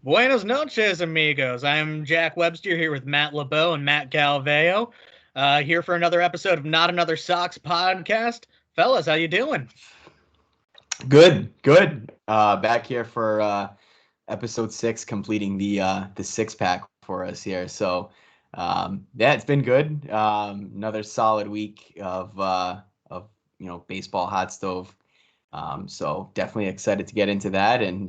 Buenos noches, amigos. I'm Jack Webster here with Matt LeBeau and Matt Galveo, here for another episode of Not Another Sox podcast. Fellas, how you doing? Good. Back here for episode 6, completing the 6-pack for us here. So yeah, it's been good. Another solid week of baseball hot stove. So definitely excited to get into that and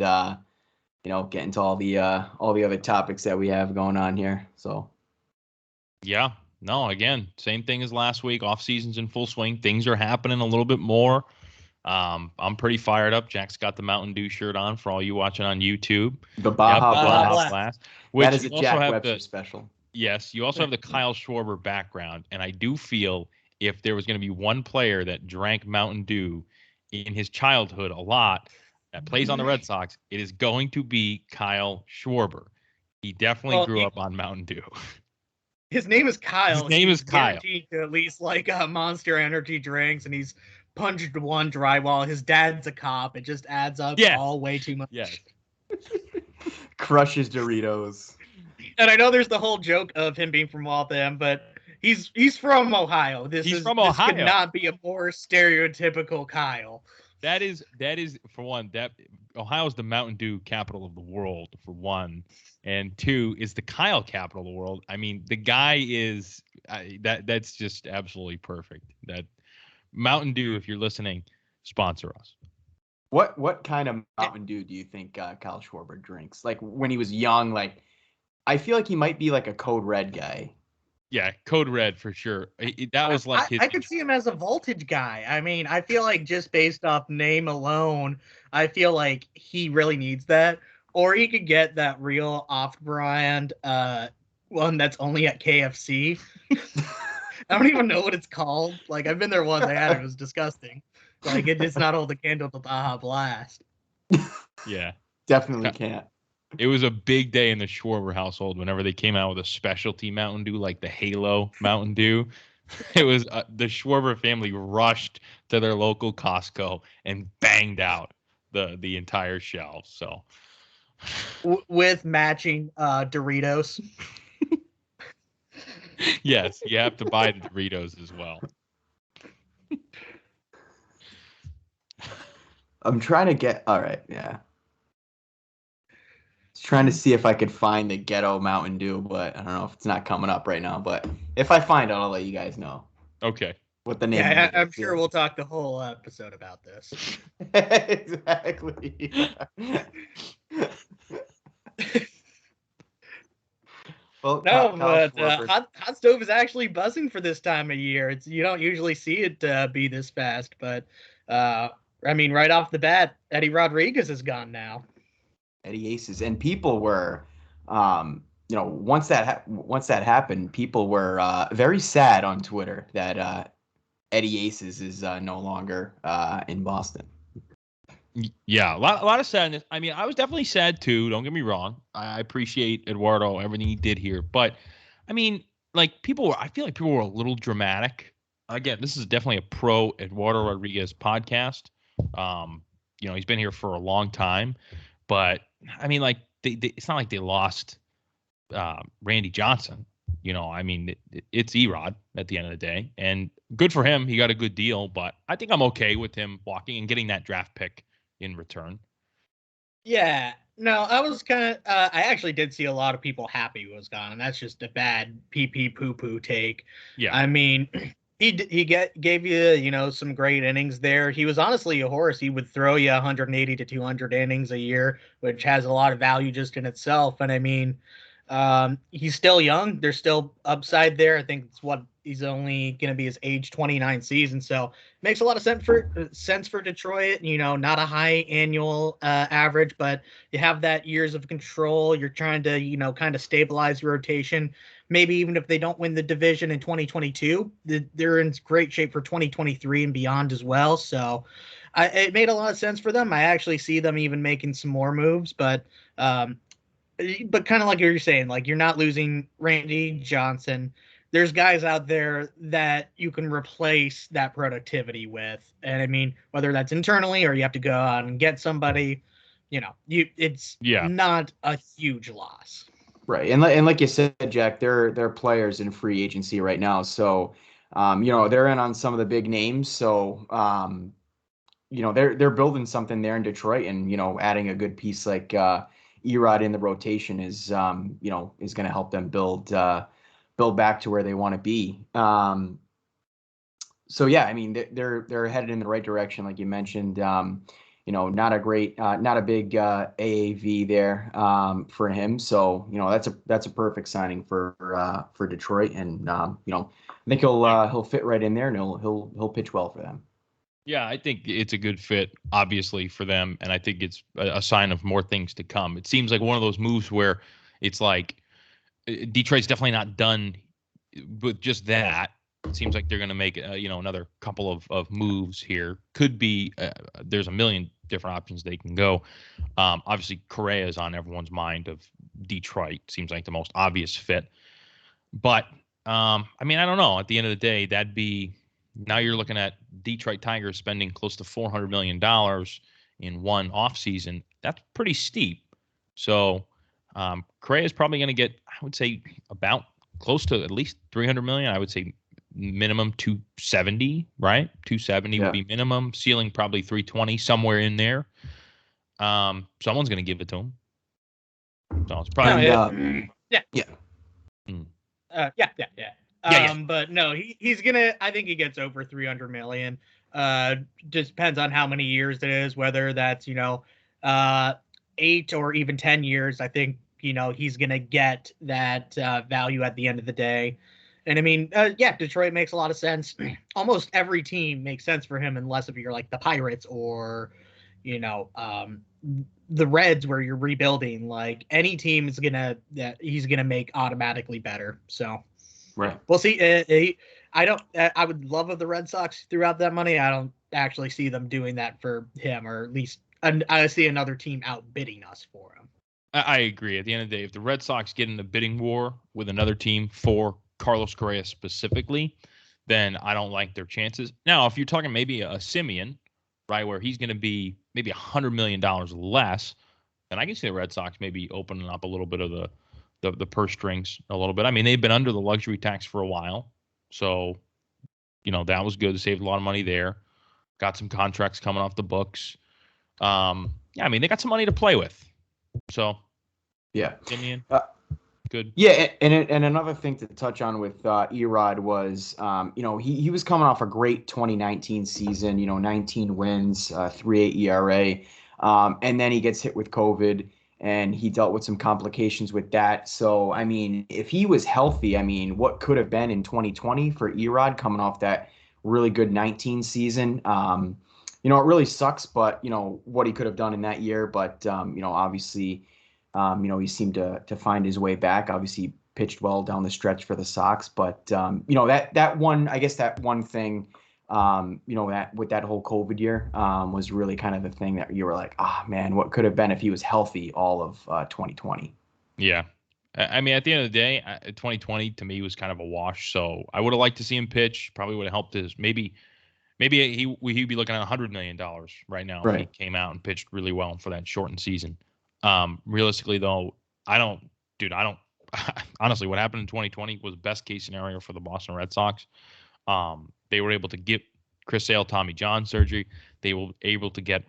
get into all the other topics that we have going on here. So yeah, no, again, same thing as last week. Off season's in full swing. Things are happening a little bit more. I'm pretty fired up. Jack's got the Mountain Dew shirt on for all you watching on YouTube. The Baja Blast. Which that is a Jack Webster special. Yes, you also have the Kyle Schwarber background, and I do feel if there was going to be one player that drank Mountain Dew in his childhood a lot that plays on the Red Sox, it is going to be Kyle Schwarber. He definitely grew up on Mountain Dew. His name is Kyle. His name is Kyle. Guaranteed to at least like Monster Energy drinks, and he's punched one drywall. His dad's a cop. It just adds up all way too much. Yes. Crushes Doritos. And I know there's the whole joke of him being from Waltham, but he's from Ohio. This could not be a more stereotypical Kyle. That is for one, that Ohio's the Mountain Dew capital of the world, for one, and two is the Kyle capital of the world. I mean, the guy is that's just absolutely perfect. That Mountain Dew, if you're listening, sponsor us. What kind of Mountain Dew do you think Kyle Schwarber drinks? Like when he was young, like I feel like he might be like a Code Red guy. Yeah, Code Red for sure. That was like I could see him as a Voltage guy. I mean, I feel like just based off name alone, I feel like he really needs that. Or he could get that real off-brand one that's only at KFC. I don't even know what it's called. Like, I've been there once. I had it. It was disgusting. Like, it does not hold the candle to Baja Blast. Yeah. Definitely can't. It was a big day in the Schwarber household whenever they came out with a specialty Mountain Dew, like the Halo Mountain Dew. It was the Schwarber family rushed to their local Costco and banged out the entire shelf. So, with matching Doritos. Yes, you have to buy the Doritos as well. I'm trying to get all right. Yeah. Trying to see if I could find the Ghetto Mountain Dew, but I don't know if it's not coming up right now. But if I find it, I'll let you guys know. Okay. What the name? Yeah, I'm sure we'll talk the whole episode about this. Exactly. Well, no, but hot stove is actually buzzing for this time of year. You don't usually see it be this fast, but I mean, right off the bat, Eddie Rodriguez is gone now. Eddie Aces, and people were, once that happened, people were very sad on Twitter that Eddie Aces is no longer in Boston. Yeah, a lot of sadness. I mean, I was definitely sad too. Don't get me wrong. I appreciate Eduardo, everything he did here, but I mean, like I feel like people were a little dramatic. Again, this is definitely a pro Eduardo Rodriguez podcast. He's been here for a long time, but I mean, like it's not like they lost Randy Johnson. I mean, it's Erod at the end of the day, and good for him. He got a good deal, but I think I'm okay with him walking and getting that draft pick in return. Yeah, no, I was kind of. I actually did see a lot of people happy he was gone, and that's just a bad pee poo poo take. Yeah, I mean, he gave you some great innings there. He was honestly a horse. He would throw you 180 to 200 innings a year, which has a lot of value just in itself. And I mean, he's still young. There's still upside there. I think it's he's only going to be his age 29 season. So it makes a lot of sense for Detroit, not a high annual average, but you have that years of control. You're trying to, kind of stabilize your rotation. Maybe even if they don't win the division in 2022, they're in great shape for 2023 and beyond as well. So it made a lot of sense for them. I actually see them even making some more moves, but kind of like you're saying, like you're not losing Randy Johnson. There's guys out there that you can replace that productivity with. And I mean, whether that's internally or you have to go out and get somebody, it's Yeah. not a huge loss. Right. And like you said, Jack, they're players in free agency right now. So, they're in on some of the big names. So, they're building something there in Detroit, and adding a good piece like Erod in the rotation is going to help them build back to where they want to be. So yeah, I mean they're headed in the right direction, like you mentioned. Not a big AAV there for him. So that's a perfect signing for Detroit, and I think he'll fit right in there, and he'll pitch well for them. Yeah, I think it's a good fit, obviously, for them, and I think it's a sign of more things to come. It seems like one of those moves where it's like Detroit's definitely not done with just that. It seems like they're going to make another couple of moves here. Could be there's a million different options they can go. Obviously, Correa is on everyone's mind of Detroit. Seems like the most obvious fit. But I mean, I don't know. At the end of the day, that'd be now you're looking at Detroit Tigers spending close to $400 million in one offseason. That's pretty steep. So Correa is probably going to get, I would say, about close to at least 300 million. I would say minimum 270, right? 270 would be minimum. Ceiling probably 320, somewhere in there. Someone's going to give it to him. So it's probably yeah. But no, he's gonna. I think he gets over 300 million. Just depends on how many years it is, whether that's 8 or even 10 years. I think he's gonna get that value at the end of the day. And I mean, Detroit makes a lot of sense. Almost every team makes sense for him, unless if you're like the Pirates or the Reds, where you're rebuilding. Like any team is he's gonna make automatically better. So. Right. We'll see. I would love if the Red Sox threw out that money. I don't actually see them doing that for him, or at least I see another team outbidding us for him. I agree. At the end of the day, if the Red Sox get in a bidding war with another team for Carlos Correa specifically, then I don't like their chances. Now, if you're talking maybe a Simeon, right, where he's going to be maybe $100 million less, then I can see the Red Sox maybe opening up a little bit of the purse strings a little bit. I mean, they've been under the luxury tax for a while. So, that was good. They saved a lot of money there. Got some contracts coming off the books. I mean, they got some money to play with. So, yeah. Simeon, good. Yeah, and another thing to touch on with Erod was, he was coming off a great 2019 season, 19 wins, 3.8 ERA. And then he gets hit with COVID, and he dealt with some complications with that. So, I mean, if he was healthy, I mean, what could have been in 2020 for Erod coming off that really good 19 season? It really sucks, but, what he could have done in that year. But, obviously, he seemed to find his way back. Obviously, pitched well down the stretch for the Sox. But, that one thing, that with that whole COVID year was really kind of the thing that you were like, man, what could have been if he was healthy all of 2020. Yeah. I mean, at the end of the day, 2020 to me was kind of a wash. So I would have liked to see him pitch. Probably would have helped his maybe he'd be looking at $100 million right now if he came out and pitched really well for that shortened season. Realistically, though, I don't. Honestly, what happened in 2020 was best case scenario for the Boston Red Sox. They were able to get Chris Sale, Tommy John surgery. They were able to get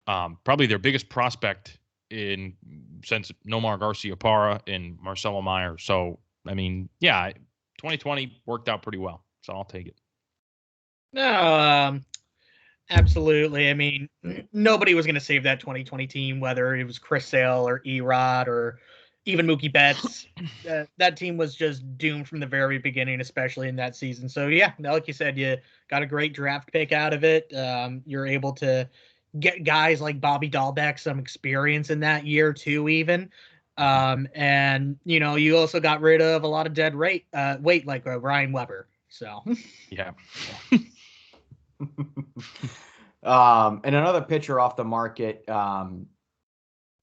probably their biggest prospect since Nomar Garciaparra and Marcelo Meyer. So, I mean, 2020 worked out pretty well. So I'll take it. No, absolutely. I mean, nobody was going to save that 2020 team, whether it was Chris Sale or Erod or even Mookie Betts. That team was just doomed from the very beginning, especially in that season. So, yeah, like you said, you got a great draft pick out of it. You're able to get guys like Bobby Dahlbeck some experience in that year, too, even. And, you also got rid of a lot of dead weight like Ryan Weber. So, yeah. And another pitcher off the market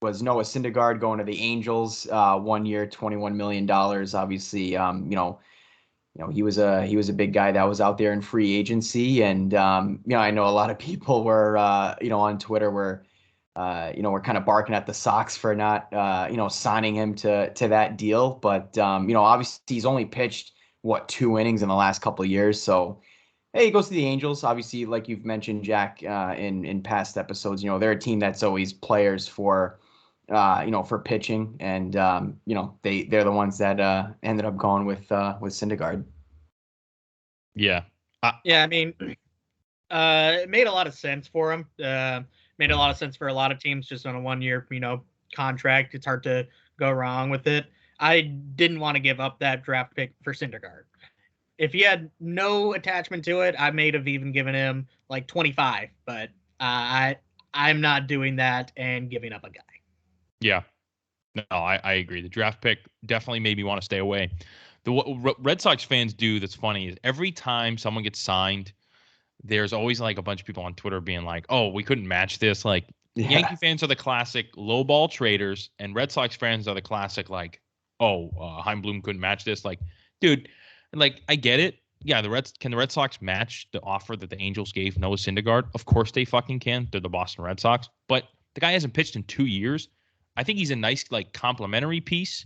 was Noah Syndergaard going to the Angels. 1 year, $21 million. Obviously, he was a big guy that was out there in free agency, and I know a lot of people were on Twitter were we're kind of barking at the Sox for not, signing him to that deal. But, obviously he's only pitched, 2 innings in the last couple of years. So, hey, he goes to the Angels. Obviously, like you've mentioned, Jack, in past episodes, they're a team that's always players for pitching. And, they're the ones that ended up going with Syndergaard. Yeah. Yeah, I mean, it made a lot of sense for him. Made a lot of sense for a lot of teams just on a 1-year, contract. It's hard to go wrong with it. I didn't want to give up that draft pick for Syndergaard. If he had no attachment to it, I may have even given him like 25. But I'm not doing that and giving up a guy. Yeah. No, I agree. The draft pick definitely made me want to stay away. What Red Sox fans do that's funny is every time someone gets signed, there's always like a bunch of people on Twitter being like, "Oh, we couldn't match this." Like Yankee fans are the classic lowball traders, and Red Sox fans are the classic like, "Oh, Heim Bloom couldn't match this." Like, dude, like I get it. Yeah, the Red Sox match the offer that the Angels gave Noah Syndergaard? Of course they fucking can. They're the Boston Red Sox, but the guy hasn't pitched in 2 years. I think he's a nice like complimentary piece,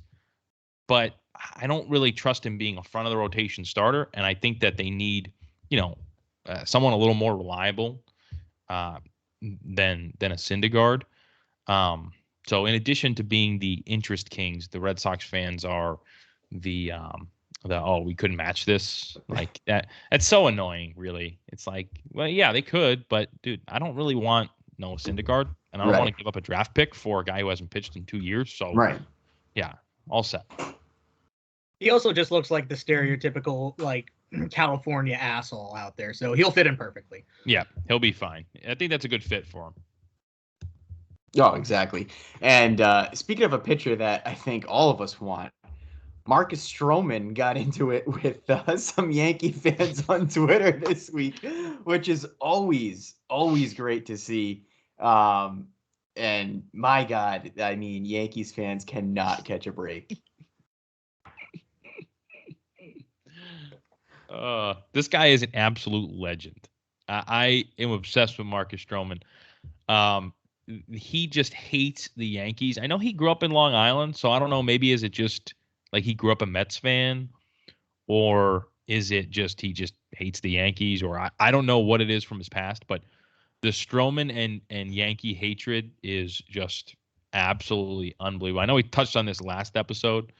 but I don't really trust him being a front of the rotation starter. And I think that they need, someone a little more reliable than a Syndergaard. So in addition to being the interest kings, the Red Sox fans are the we couldn't match this like that. It's so annoying, really. It's like, well, yeah, they could, but dude, I don't really want Noah Syndergaard, and I don't want to give up a draft pick for a guy who hasn't pitched in 2 years. So yeah, all set. He also just looks like the stereotypical like California asshole out there, so he'll fit in perfectly. Yeah, he'll be fine. I think that's a good fit for him. Oh, exactly. And speaking of a pitcher that I think all of us want, Marcus Stroman got into it with some Yankee fans on Twitter this week, which is always great to see. And my God, I mean, Yankees fans cannot catch a break. This guy is an absolute legend. I am obsessed with Marcus Stroman. He just hates the Yankees. I know he grew up in Long Island, so I don't know. Maybe is it just like he grew up a Mets fan, or is it just he just hates the Yankees, or I don't know what it is from his past, but the Stroman and Yankee hatred is just absolutely unbelievable. I know we touched on this last episode,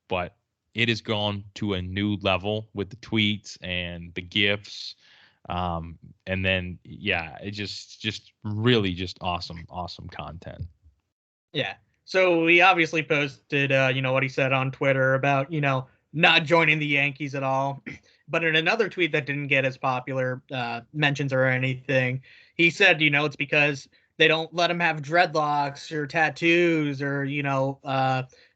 but it has gone to a new level with the tweets and the GIFs. And then, yeah, it just really just awesome content. Yeah. So he obviously posted, what he said on Twitter about, not joining the Yankees at all. But in another tweet that didn't get as popular mentions or anything, he said, it's because they don't let him have dreadlocks or tattoos or,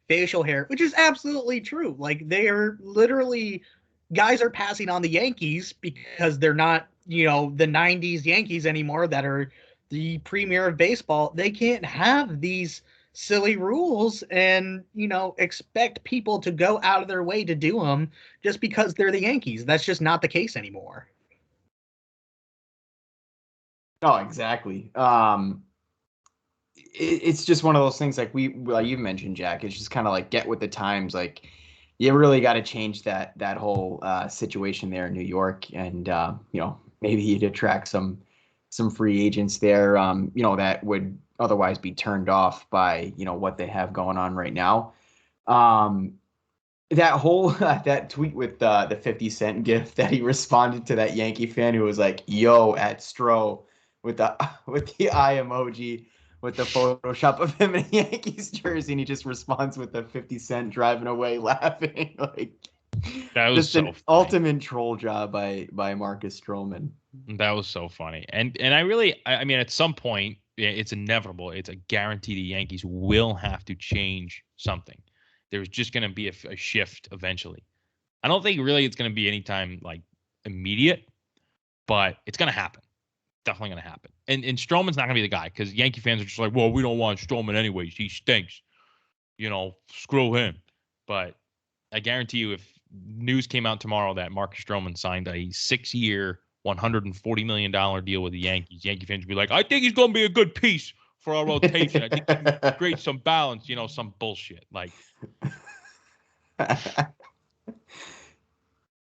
facial hair, which is absolutely true. Like they are literally guys are passing on the Yankees because they're not, the 90s Yankees anymore that are the premier of baseball. They can't have these silly rules and, expect people to go out of their way to do them just because they're the Yankees. That's just not the case anymore. Oh, exactly. It's just one of those things like you mentioned, Jack. It's just kind of like get with the times. Like you really got to change that whole situation there in New York, and maybe you'd attract some free agents there, that would otherwise be turned off by what they have going on right now. That whole that tweet with the 50 Cent gif that he responded to that Yankee fan who was like, "Yo" at Stro with the eye emoji, with the Photoshop of him in a Yankees jersey, and he just responds with the 50 Cent driving away laughing. Like that was just so an funny. ultimate troll job by Marcus Stroman. That was so funny. And I mean, at some point, it's inevitable. It's a guarantee the Yankees will have to change something. There's just going to be a shift eventually. I don't think really it's going to be anytime like immediate, but it's going to happen. Definitely going to happen. And Stroman's not going to be the guy because Yankee fans are just like, well, we don't want Stroman anyways. He stinks. Screw him. But I guarantee you, if news came out tomorrow that Marcus Stroman signed a 6-year, $140 million deal with the Yankees, Yankee fans would be like, I think he's going to be a good piece for our rotation. I think he can create some balance, some bullshit. Like,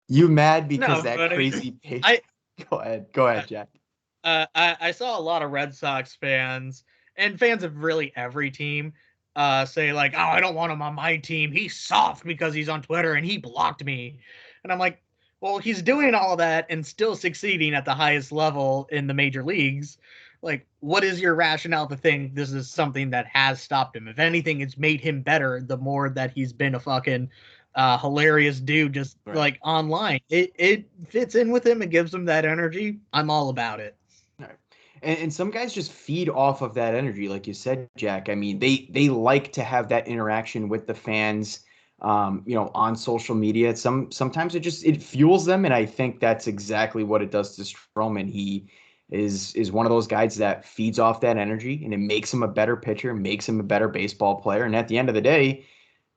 you mad because No, that but crazy pitch? I Go ahead, Jack. I saw a lot of Red Sox fans and fans of really every team say like, "Oh, I don't want him on my team. He's soft because he's on Twitter and he blocked me." And I'm like, "Well, he's doing all that and still succeeding at the highest level in the major leagues. Like, what is your rationale to think this is something that has stopped him? If anything, it's made him better the more that he's been a fucking hilarious dude just like online. It fits in with him. It gives him that energy. I'm all about it." Right. And some guys just feed off of that energy, like you said, Jack. I mean, they like to have that interaction with the fans, on social media. Sometimes it fuels them, and I think that's exactly what it does to Stroman. He is one of those guys that feeds off that energy, and it makes him a better pitcher, makes him a better baseball player. And at the end of the day,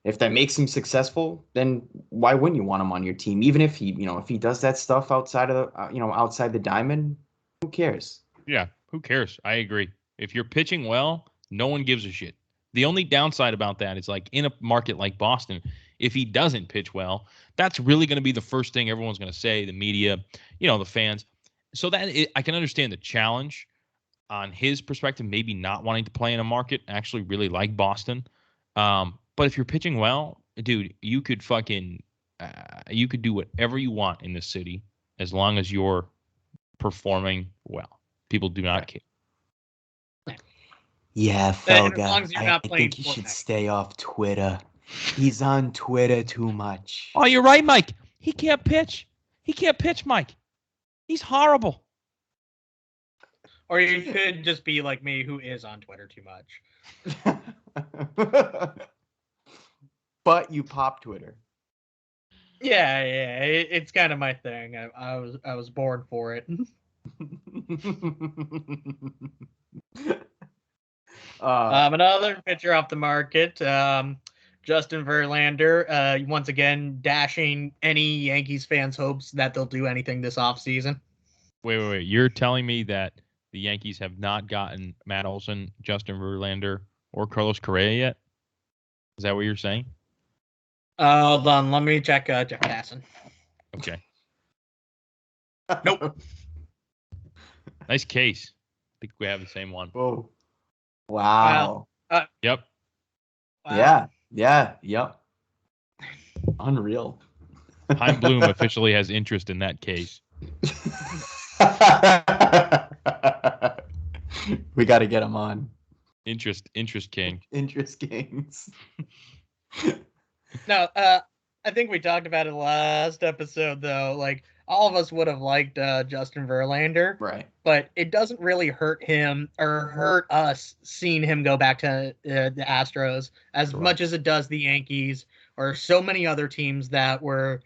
if that makes him successful, then why wouldn't you want him on your team? Even if he does that stuff outside of the outside the diamond, who cares? yeah, who cares? I agree. If you're pitching well, no one gives a shit. The only downside about that is like in a market like Boston, if he doesn't pitch well, that's really going to be the first thing everyone's going to say, the media, the fans. So I can understand the challenge on his perspective, maybe not wanting to play in a market actually really like Boston. But if you're pitching well, dude, you could you could do whatever you want in this city as long as you're performing well. People do not care. Yeah, And as long Felga, as you're I not playing think you should Fortnite. stay off Twitter. He's on Twitter too much. Oh, you're right, Mike. He can't pitch. He can't pitch, Mike. He's horrible. Or you could just be like me, who is on Twitter too much. But you pop Twitter. Yeah, it's kind of my thing. I was born for it. Another pitcher off the market, Justin Verlander, once again dashing any Yankees fans' hopes that they'll do anything this offseason. Wait. You're telling me that the Yankees have not gotten Matt Olson, Justin Verlander, or Carlos Correa yet? Is that what you're saying? Hold on, let me check Jeff Passan. Okay. Nope. Nice case. I think we have the same one. Oh. Wow. Yep. Wow. Yeah. Yep. Unreal. Heim Bloom officially has interest in that case. We got to get him on. Interest king. Interest kings. No, I think we talked about it last episode, though. Like, all of us would have liked Justin Verlander. Right. But it doesn't really hurt him or hurt us seeing him go back to the Astros as much as it does the Yankees or so many other teams that were,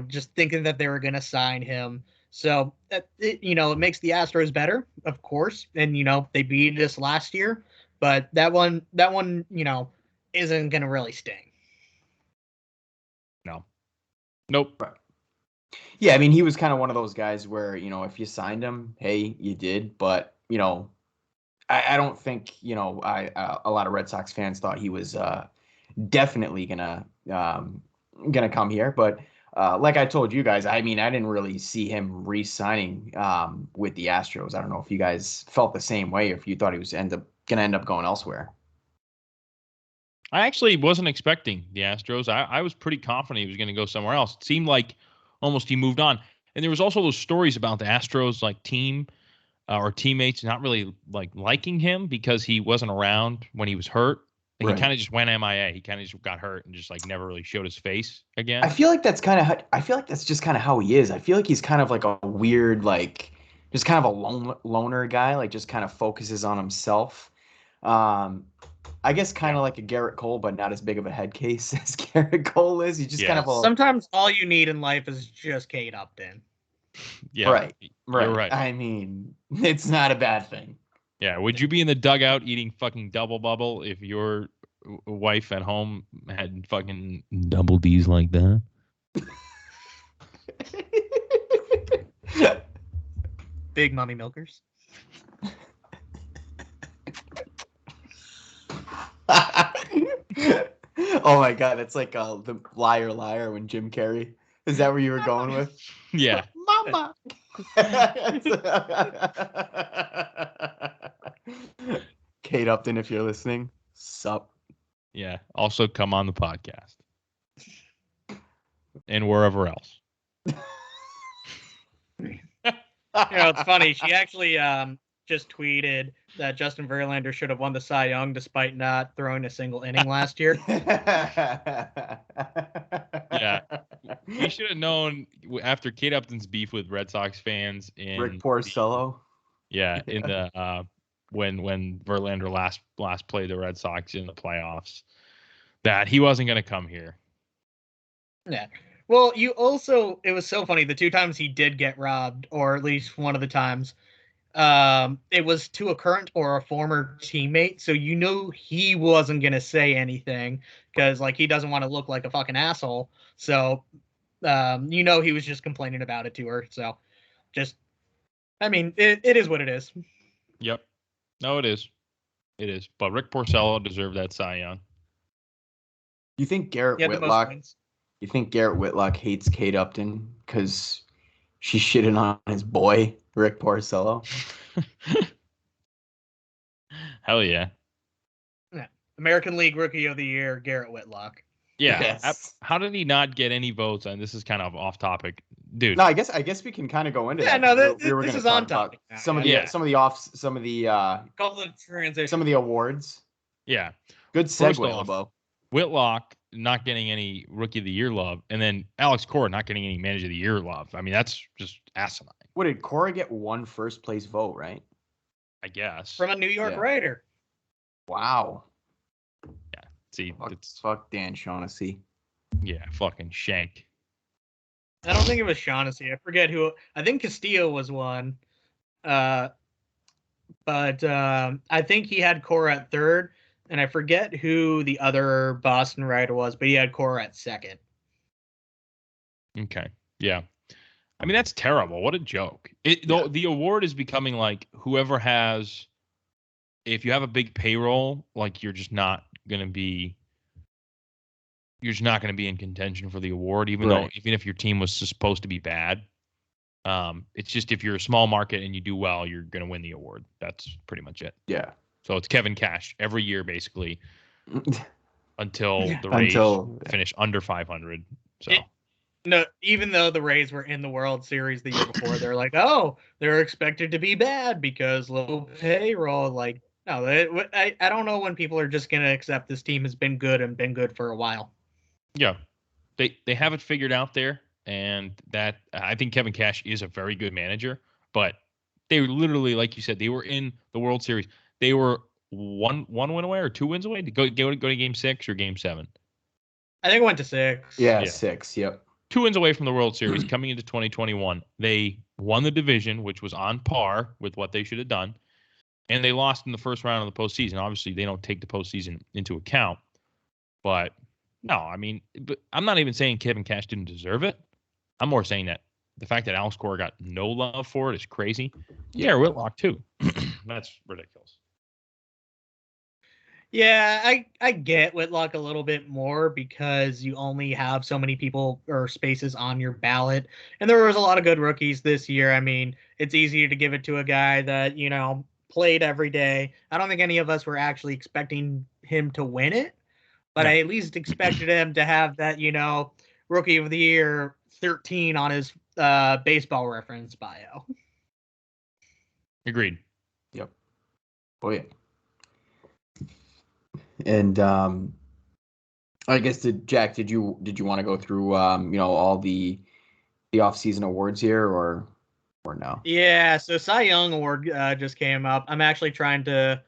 just thinking that they were going to sign him. So, it makes the Astros better, of course. And, they beat us last year. But that one, isn't going to really sting. No. Nope. Right. Yeah, I mean, he was kind of one of those guys where, if you signed him, hey, you did. But, I don't think, a lot of Red Sox fans thought he was definitely gonna come here. But like I told you guys, I mean, I didn't really see him re-signing with the Astros. I don't know if you guys felt the same way or if you thought he was gonna end up going elsewhere. I actually wasn't expecting the Astros. I was pretty confident he was going to go somewhere else. It seemed like almost he moved on. And there was also those stories about the Astros team or teammates not really liking him because he wasn't around when he was hurt. And He kind of just went MIA. He kind of just got hurt and just never really showed his face again. I feel like that's just kind of how he is. I feel like he's kind of like a weird, just kind of a loner guy, just kind of focuses on himself. I guess kind of like a Garrett Cole, but not as big of a head case as Garrett Cole is. He's just kind of sometimes all you need in life is just Kate Upton. Yeah, right. You're right. I mean, it's not a bad thing. Yeah, would you be in the dugout eating fucking double bubble if your wife at home had fucking double D's like that? Big Mummy Milkers. Oh my God, that's like the Liar Liar when Jim Carrey. Is that where you were going with? Yeah. Mama. Kate Upton, if you're listening, sup. Yeah. Also come on the podcast. And wherever else. It's funny. She actually just tweeted that Justin Verlander should have won the Cy Young despite not throwing a single inning last year. Yeah. We should have known after Kate Upton's beef with Red Sox fans Rick Porcello. In the when Verlander last played the Red Sox in the playoffs, that he wasn't going to come here. Yeah. Well, it was so funny. The two times he did get robbed, or at least one of the times, it was to a current or a former teammate. So he wasn't going to say anything because he doesn't want to look like a fucking asshole. So, he was just complaining about it to her. So it is what it is. Yep. No, it is. It is. But Rick Porcello deserved that Cy Young. You think Garrett Whitlock? You think Garrett Whitlock hates Kate Upton because she shitted on his boy Rick Porcello? Hell yeah. American League Rookie of the Year, Garrett Whitlock. Yeah. Yes. How did he not get any votes? And this is kind of off topic, dude. No, I guess we can kind of go into that. No, we were this going is to on talk topic. about some of the Call it transition. some of the awards. Yeah. Good segue, Lobo. Whitlock not getting any Rookie of the Year love, and then Alex Cora not getting any Manager of the Year love. I mean, that's just asinine. What did Cora get? One first place vote, right? I guess. From a New York writer. Wow. Yeah. See, fuck Dan Shaughnessy. Yeah, fucking shank. I don't think it was Shaughnessy. I forget who. I think Castillo was one. But I think he had Cora at third, and I forget who the other Boston writer was, but he had Cora at second. Okay. Yeah. I mean, that's terrible. What a joke. The award is becoming like whoever has, if you have a big payroll, you're just not going to be in contention for the award, even if your team was supposed to be bad. It's just if you're a small market and you do well, you're going to win the award. That's pretty much it. Yeah. So it's Kevin Cash every year, basically, until the Rays finish under 500. So. No, even though the Rays were in the World Series the year before, they're like, oh, they're expected to be bad because low payroll. No, I don't know when people are just going to accept this team has been good and been good for a while. Yeah, they have it figured out there, and that I think Kevin Cash is a very good manager, but they literally, like you said, they were in the World Series. They were one win away or 2 wins away to go to Game 6 or Game 7. I think it went to 6. Yeah. 6. Yep. 2 wins away from the World Series coming into 2021. They won the division, which was on par with what they should have done, and they lost in the first round of the postseason. Obviously, they don't take the postseason into account, but no, I mean, but I'm not even saying Kevin Cash didn't deserve it. I'm more saying that the fact that Alex Cora got no love for it is crazy. Yeah, Whitlock too. That's ridiculous. Yeah, I get Whitlock a little bit more because you only have so many people or spaces on your ballot. And there was a lot of good rookies this year. I mean, it's easier to give it to a guy that, played every day. I don't think any of us were actually expecting him to win it, but I at least expected him to have that, Rookie of the Year 13 on his baseball reference bio. Agreed. Yep. Oh, yeah. And I guess did you want to go through all the off-season awards here or no? Yeah, so Cy Young award just came up. I'm actually trying to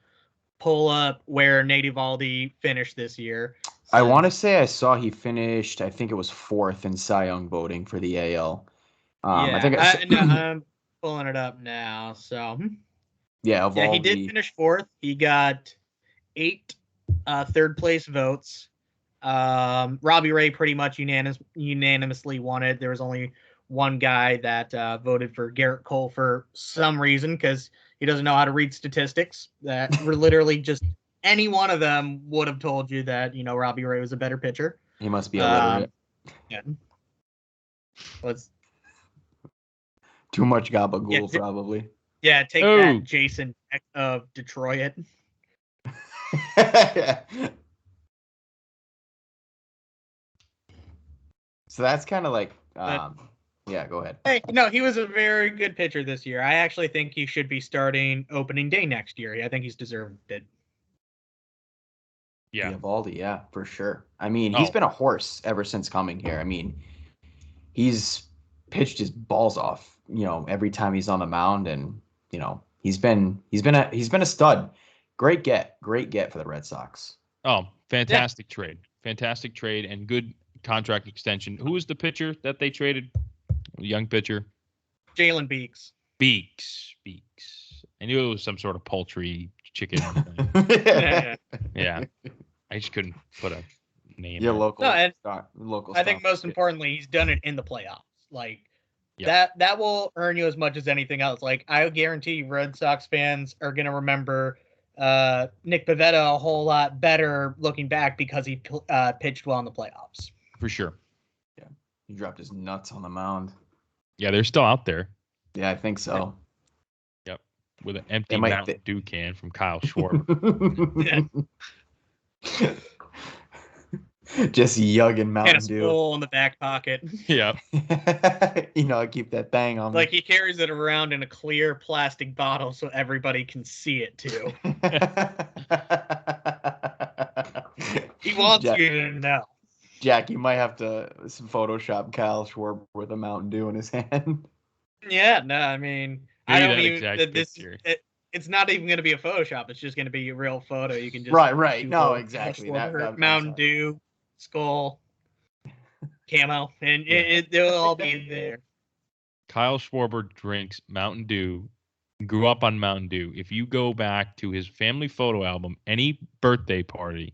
pull up where Nate Eovaldi finished this year. I want to say I saw he finished, I think it was 4th in Cy Young voting for the AL. I'm pulling it up now. So Eovaldi. He did finish 4th. He got 8 third place votes. Robbie Ray pretty much unanimously won it. There was only one guy that voted for Garrett Cole for some reason because he doesn't know how to read statistics. That were literally just any one of them would have told you that, Robbie Ray was a better pitcher. He must be illiterate. Yeah. Let's Too much gabagool, probably. Yeah, take that, Jason of Detroit. So that's kind of like, yeah, go ahead. Hey, no, he was a very good pitcher this year. I actually think he should be starting opening day next year. I think he's deserved it. Yeah. Eovaldi, yeah, for sure. I mean, he's been a horse ever since coming here. I mean, he's pitched his balls off, every time he's on the mound, and he's been a stud. Great get for the Red Sox. Oh, fantastic trade, and good contract extension. Who was the pitcher that they traded? The young pitcher, Jalen Beeks. Beeks. I knew it was some sort of poultry chicken. Yeah. I just couldn't put a name. Yeah, local. I think most importantly, he's done it in the playoffs. Like that will earn you as much as anything else. Like I guarantee Red Sox fans are gonna remember Nick Pivetta a whole lot better looking back because he pitched well in the playoffs. For sure. Yeah, he dropped his nuts on the mound. Yeah, they're still out there. Yeah, I think so. Yep, with an empty Mountain Dew can from Kyle Schwarber. Just yugging Mountain Dew. And a spool in the back pocket. Yeah. I keep that bang on me. Like he carries it around in a clear plastic bottle so everybody can see it too. He wants you to know. Jack, you might have to Photoshop Kyle Schwarber with a Mountain Dew in his hand. Yeah, no, I mean, I don't even. It's not even going to be a Photoshop. It's just going to be a real photo. You can just right. No, exactly. That Mountain Dew, skull, camo, and they'll all be there. Kyle Schwarber drinks Mountain Dew, grew up on Mountain Dew. If you go back to his family photo album, any birthday party,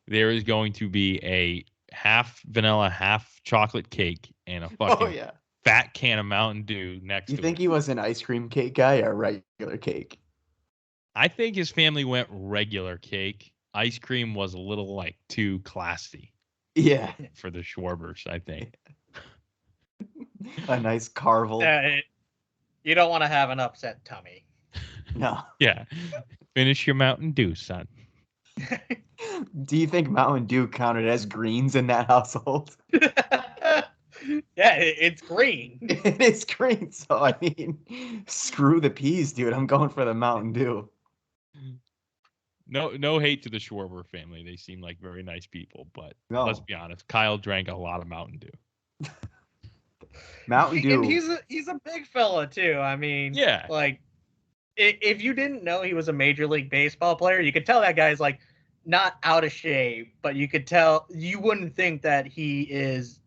there is going to be a half vanilla, half chocolate cake and a fucking fat can of Mountain Dew next to it. You think he was an ice cream cake guy or regular cake? I think his family went regular cake. Ice cream was a little too classy. Yeah. For the Schwarbers, I think. A nice carvel. You don't want to have an upset tummy. No. Yeah. Finish your Mountain Dew, son. Do you think Mountain Dew counted as greens in that household? Yeah, it's green. It is green, so I mean, screw the peas, dude. I'm going for the Mountain Dew. No hate to the Schwarber family. They seem like very nice people, but let's be honest. Kyle drank a lot of Mountain Dew. Mountain Dew. And he's a big fella too. I mean, yeah. If you didn't know he was a Major League Baseball player, you could tell that guy's not out of shape, but you wouldn't think that he is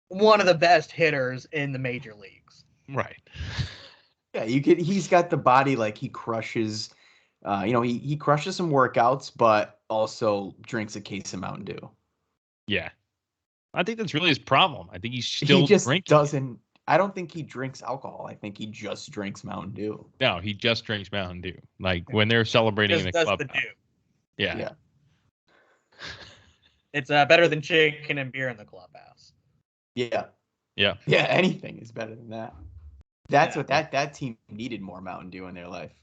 one of the best hitters in the major leagues. Right. Yeah, he's got the body he crushes. He crushes some workouts, but also drinks a case of Mountain Dew. Yeah. I think that's really his problem. I think he's still drinking. I don't think he drinks alcohol. I think he just drinks Mountain Dew. No, he just drinks Mountain Dew. When they're celebrating in the club. Yeah. It's better than chicken and beer in the clubhouse. Yeah. Yeah. Yeah, anything is better than that. That's what that team needed, more Mountain Dew in their life.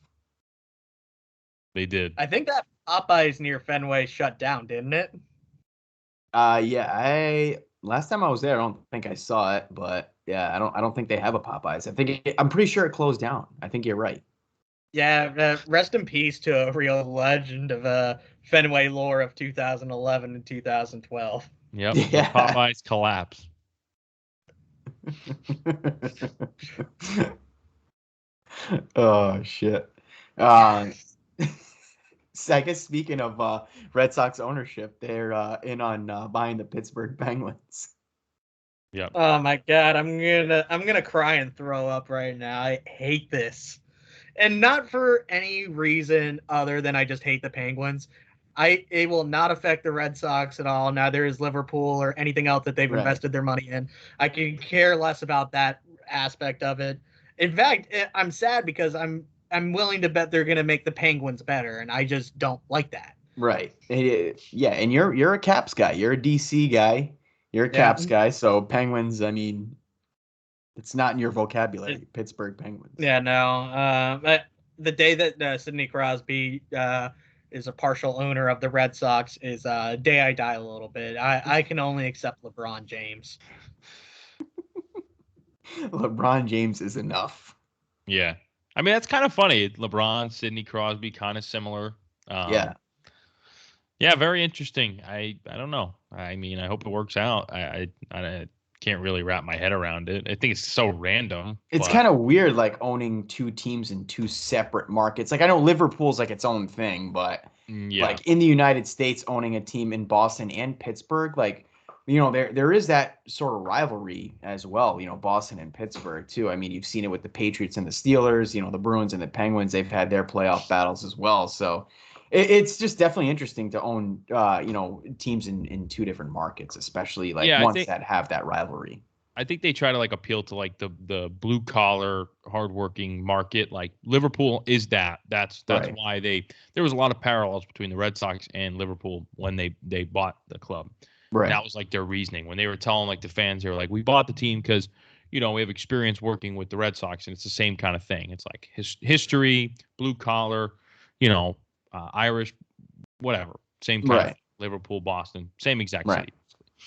They did. I think that Popeyes near Fenway shut down, didn't it? Yeah, last time I was there, I don't think I saw it, but yeah, I don't think they have a Popeyes. I'm pretty sure it closed down. I think you're right. Yeah, rest in peace to a real legend of Fenway lore of 2011 and 2012. Yep. Yeah. The Popeyes collapse. Oh shit. I guess speaking of Red Sox ownership, they're in on buying the Pittsburgh Penguins. Yeah. Oh my God, I'm gonna cry and throw up right now. I hate this, and not for any reason other than I just hate the Penguins. It will not affect the Red Sox at all. Neither is Liverpool or anything else that they've invested their money in. I can care less about that aspect of it. In fact, I'm sad because I'm I'm willing to bet they're going to make the Penguins better, and I just don't like that. Right. Yeah, and you're a Caps guy. You're a DC guy. You're a Yeah. Caps guy. So Penguins, I mean, it's not in your vocabulary. Pittsburgh Penguins. Yeah, no. But the day that Sidney Crosby is a partial owner of the Red Sox is day I die a little bit. I can only accept LeBron James. LeBron James is enough. Yeah. I mean, that's kind of funny. LeBron, Sidney Crosby, kind of similar. Yeah. Yeah, very interesting. I don't know. I mean, I hope it works out. I can't really wrap my head around it. I think it's so random. It's kind of weird, like owning two teams in two separate markets. Like I know Liverpool's like its own thing, but like in the United States, owning a team in Boston and Pittsburgh, like there is that sort of rivalry as well. Boston and Pittsburgh too. I mean, you've seen it with the Patriots and the Steelers. The Bruins and the Penguins. They've had their playoff battles as well. So it's just definitely interesting to own teams in two different markets, especially ones that have that rivalry. I think they try to appeal to the blue collar hardworking market. Like Liverpool is that. That's right. Why there was a lot of parallels between the Red Sox and Liverpool when they bought the club. Right. That was their reasoning when they were telling the fans, they were like, we bought the team because we have experience working with the Red Sox, and it's the same kind of thing. It's like history, blue collar, Irish, whatever, same kind of Liverpool, Boston, same exact city.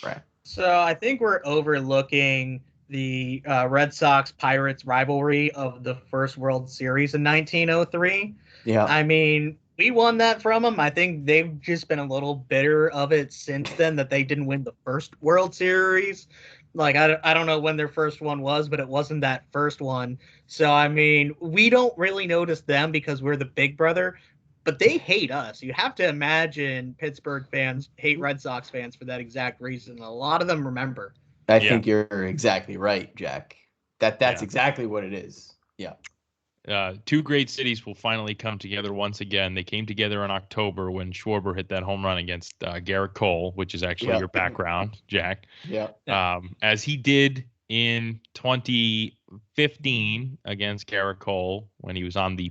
Right. So I think we're overlooking the Red Sox Pirates rivalry of the first World Series in 1903. Yeah. I mean, we won that from them. I think they've just been a little bitter of it since then that they didn't win the first World Series. I don't know when their first one was, but it wasn't that first one. So, I mean, we don't really notice them because we're the big brother, but they hate us. You have to imagine Pittsburgh fans hate Red Sox fans for that exact reason. A lot of them remember. I think you're exactly right, Jack. That's exactly what it is. Yeah. Two great cities will finally come together once again. They came together in October when Schwarber hit that home run against Garrett Cole, which is actually your background, Jack. Yeah. As he did in 2015 against Garrett Cole when he was on the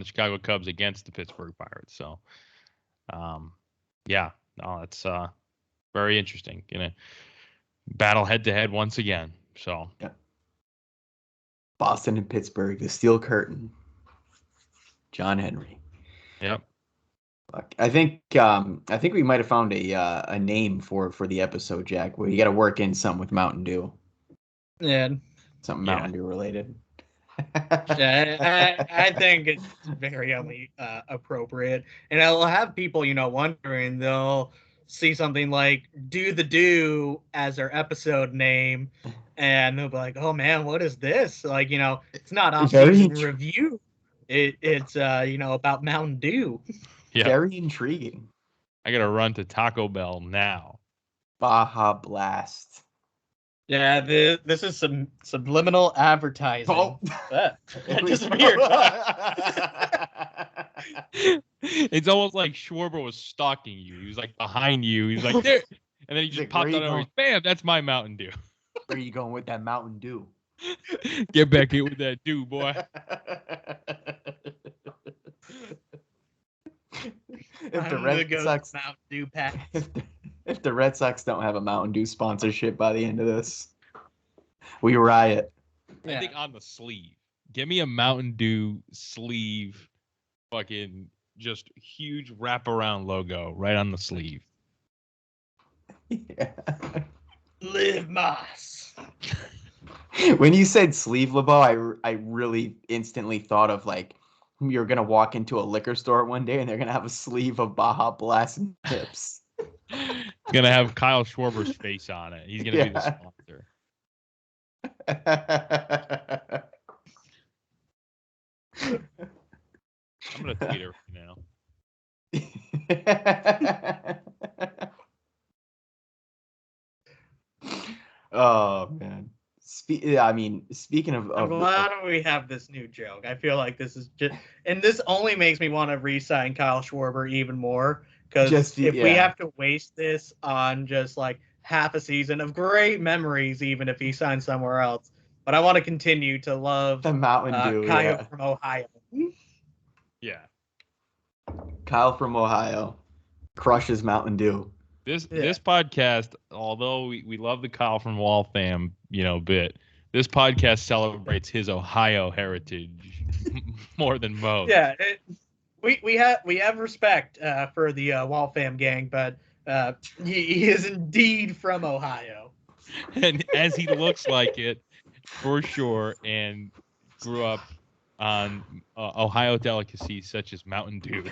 Chicago Cubs against the Pittsburgh Pirates. So, that's very interesting. Gonna battle head to head once again. So. Yeah. Boston and Pittsburgh, the Steel Curtain. John Henry. Yep. I think we might have found a name for the episode, Jack. Where you got to work in something with Mountain Dew. Yeah. Something Mountain Dew related. I think it's very only appropriate, and it'll have people wondering. They'll see something like "Do the Do" as their episode name. And they'll be like, "Oh man, what is this?" It's not off-season review. It's about Mountain Dew. Yeah. Very intriguing. I gotta run to Taco Bell now. Baja Blast. Yeah, this is some subliminal advertising. Oh. It disappeared. It's almost like Schwarber was stalking you. He was behind you. He was like there, and then he just popped out over. Bam! That's my Mountain Dew. Where are you going with that Mountain Dew? Get back here with that Dew, boy. If the Red Sox Mountain Dew pack. If the Red Sox don't have a Mountain Dew sponsorship by the end of this, we riot. I think on the sleeve. Give me a Mountain Dew sleeve, fucking just huge wraparound logo right on the sleeve. Yeah. Live Moss. When you said sleeve, LeBeau, I really instantly thought of you're gonna walk into a liquor store one day and they're gonna have a sleeve of Baja Blast and chips. It's gonna have Kyle Schwarber's face on it. He's gonna be the sponsor. I'm gonna tweet her now. Oh man. Speaking of I'm glad we have this new joke. I feel like this is just, and this only makes me want to re-sign Kyle Schwarber even more, because if we have to waste this on just half a season of great memories, even if he signs somewhere else, but I want to continue to love The Mountain Dew. Kyle from Ohio. Yeah. Kyle from Ohio crushes Mountain Dew. This podcast, although we love the Kyle from Waltham, bit, this podcast celebrates his Ohio heritage more than most. Yeah, we have respect for the Waltham gang, but he is indeed from Ohio. And as he looks like it, for sure, and grew up on Ohio delicacies such as Mountain Dew.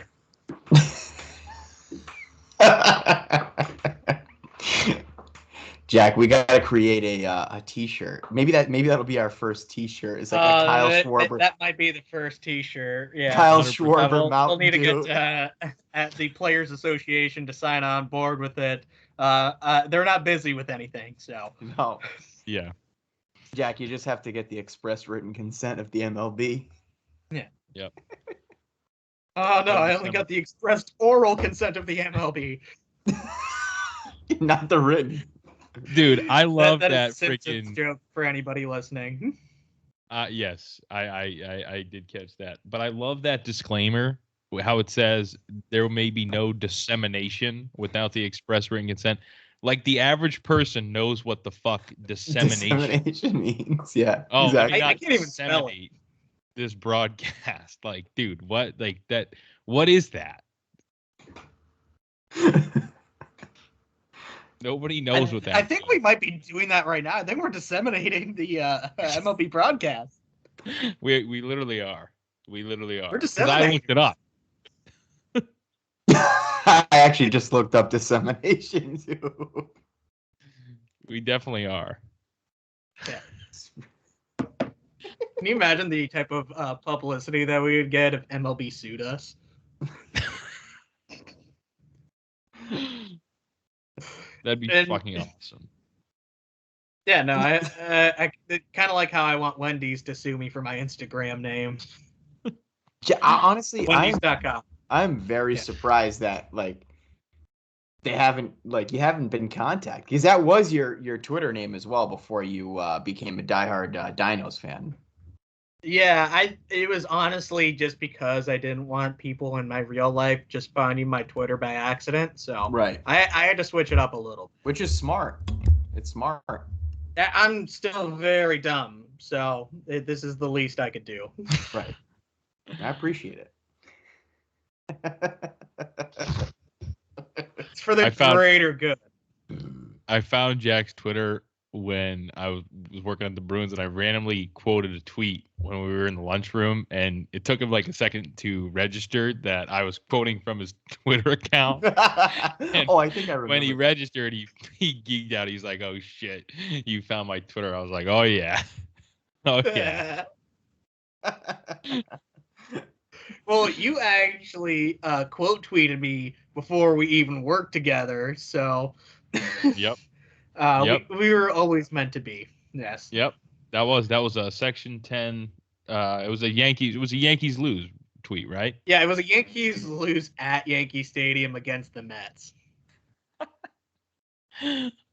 Jack, we gotta create a T-shirt. Maybe that'll be our first T-shirt. It's like a Kyle Schwarber. That might be the first T-shirt. Yeah, Kyle Schwarber we'll need to Dew. get at the Players Association to sign on board with it. They're not busy with anything, so no. Yeah. Jack, you just have to get the express written consent of the MLB. Yeah. Yep. Oh no, I only got the expressed oral consent of the MLB. Not the written. Dude, I love that freaking joke for anybody listening. Yes, I did catch that, but I love that disclaimer. How it says there may be no dissemination without the express written consent. Like the average person knows what the fuck dissemination means. Yeah. Oh, exactly. I can't even spell it. This broadcast, like, dude, what, like that? What is that? Nobody knows what that. I think we might be doing that right now. I think we're disseminating the MLB broadcast. We literally are. We literally are. We're Because I looked it up. I actually just looked up dissemination too. We definitely are. Yeah. Can you imagine the type of publicity that we would get if MLB sued us? That'd be fucking awesome. Yeah, no, I kind of like how I want Wendy's to sue me for my Instagram name. Yeah, honestly, Wendy's.com. I'm very surprised that like you haven't been contacted, because that was your Twitter name as well before you became a diehard Dinos fan. Yeah, it was honestly just because I didn't want people in my real life just finding my Twitter by accident. So right, I had to switch it up a little. Which is smart. It's smart. I'm still very dumb, so this is the least I could do. Right. I appreciate it. It's for the greater good. I found Jack's Twitter when I was working at the Bruins, and I randomly quoted a tweet when we were in the lunchroom, and it took him like a second to register that I was quoting from his Twitter account. I think I remember. When he registered, he geeked out. He's like, "Oh shit, you found my Twitter." I was like, "Oh yeah, oh yeah." Well, you actually quote tweeted me before we even worked together, so Yep. We were always meant to be. Yes. Yep. That was a Section 10. It was a Yankees lose tweet, right? Yeah, it was a Yankees lose at Yankee Stadium against the Mets.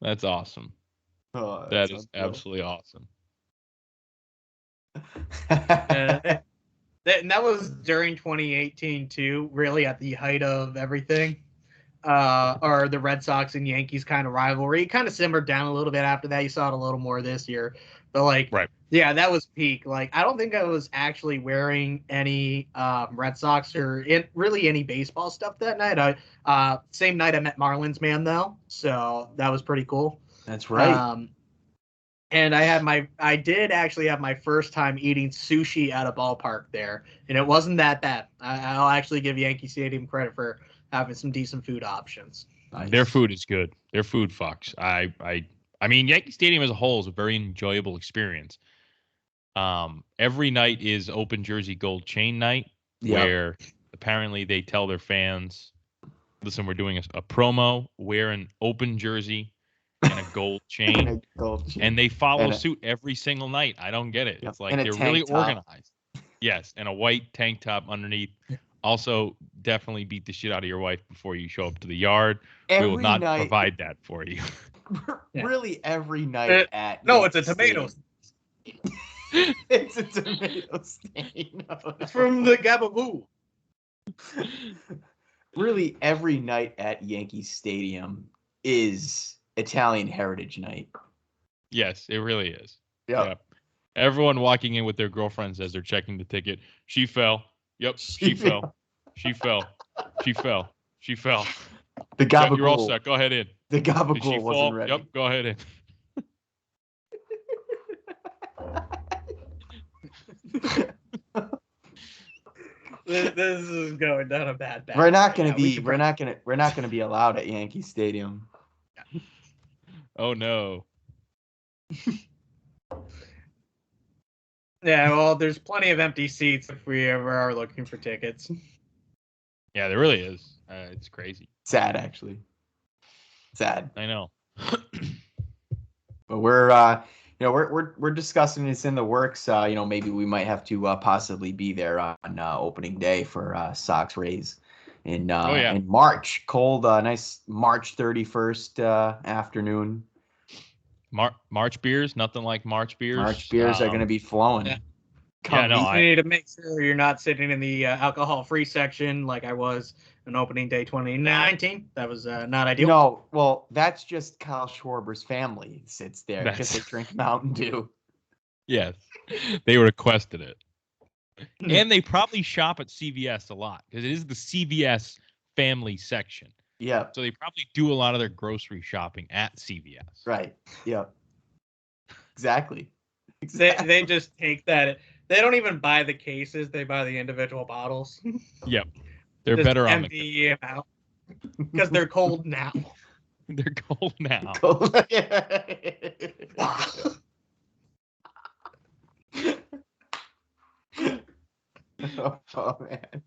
That's awesome. Oh, that is absolutely awesome. And that was during 2018 too, really at the height of everything. Or the Red Sox and Yankees kind of rivalry. It kind of simmered down a little bit after that. You saw it a little more this year. But like, right. Yeah, that was peak. Like, I don't think I was actually wearing any Red Sox or really any baseball stuff that night. Same night I met Marlins man though, so that was pretty cool. That's right. And I did actually have my first time eating sushi at a ballpark there, and it wasn't that bad. I'll actually give Yankee Stadium credit for having some decent food options. Nice. Their food is good. Their food fucks. I mean, Yankee Stadium as a whole is a very enjoyable experience. Every night is Open Jersey Gold Chain night, where apparently they tell their fans, listen, we're doing a promo, wear an open jersey and a gold chain. And they follow suit every single night. I don't get it. It's like they're really organized. Yes, and a white tank top underneath. Also, definitely beat the shit out of your wife before you show up to the yard. We will not provide that for you. Really, every night at no, it's a tomato. It's a tomato stain. No. It's from the Gabagoo. Really, every night at Yankee Stadium is Italian Heritage Night. Yes, it really is. Yep. Yep. Everyone walking in with their girlfriends as they're checking the ticket. She fell. Yep. She fell. She fell. She fell. She fell. The Yep, you're all Gabagool. set. Go ahead in. The Did she Gabagool wasn't fall? ready. Yep. Go ahead in. This is going down a bad path. We're not right gonna now. be. We're not gonna be allowed at Yankee Stadium. Oh no. Yeah, well, there's plenty of empty seats if we ever are looking for tickets. Yeah, there really is. It's crazy. Sad, actually. Sad. I know. But we're we're discussing this in the works. Maybe we might have to possibly be there on opening day for Sox Rays in in March. Cold, nice March 31st afternoon. March beers, nothing like March beers. March beers are going to be flowing. Yeah. No, You need to make sure you're not sitting in the alcohol-free section like I was on opening day 2019. That was not ideal. No, well, that's just Kyle Schwarber's family sits there because they drink Mountain Dew. Yes, they requested it. And they probably shop at CVS a lot because it is the CVS family section. Yeah. So they probably do a lot of their grocery shopping at CVS. Right. Yeah. Exactly. They just take that. They don't even buy the cases. They buy the individual bottles. Yep. They're just better on empty them out because they're cold now. They're cold now. Cold. Oh man.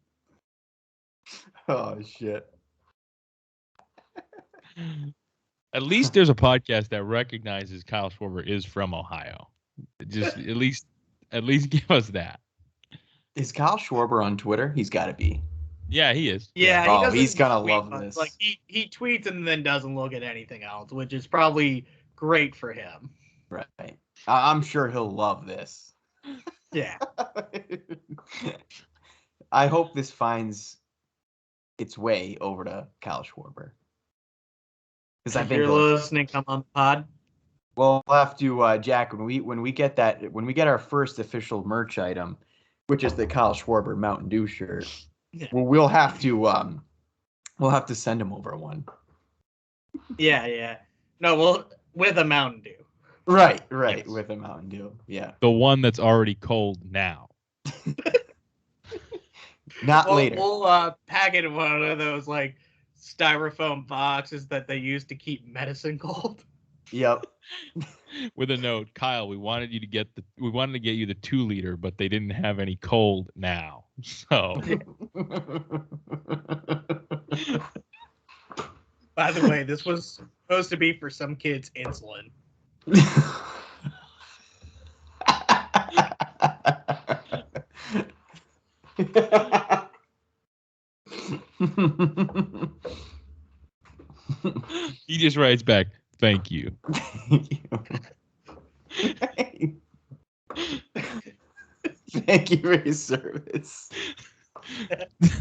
Oh shit. At least there's a podcast that recognizes Kyle Schwarber is from Ohio. Just at least give us that. Is Kyle Schwarber on Twitter? He's got to be. Yeah, he is. Yeah, he's gonna tweet love much. this. Like he tweets and then doesn't look at anything else, which is probably great for him. Right. I'm sure he'll love this. Yeah. I hope this finds its way over to Kyle Schwarber. Because I If think you're listening, come on the pod. Well, we'll have to, Jack, when we get our first official merch item, which is the Kyle Schwarber Mountain Dew shirt, we'll have to send him over one. Yeah. No, well, with a Mountain Dew. Right, Yes. with a Mountain Dew. Yeah. The one that's already cold now. Later. We'll pack it in one of those like styrofoam boxes that they use to keep medicine cold. Yep. With a note, Kyle, we wanted to get you the 2-liter, but they didn't have any cold now. So By the way, this was supposed to be for some kids' insulin. he just writes back, "Thank you." Thank you for your service.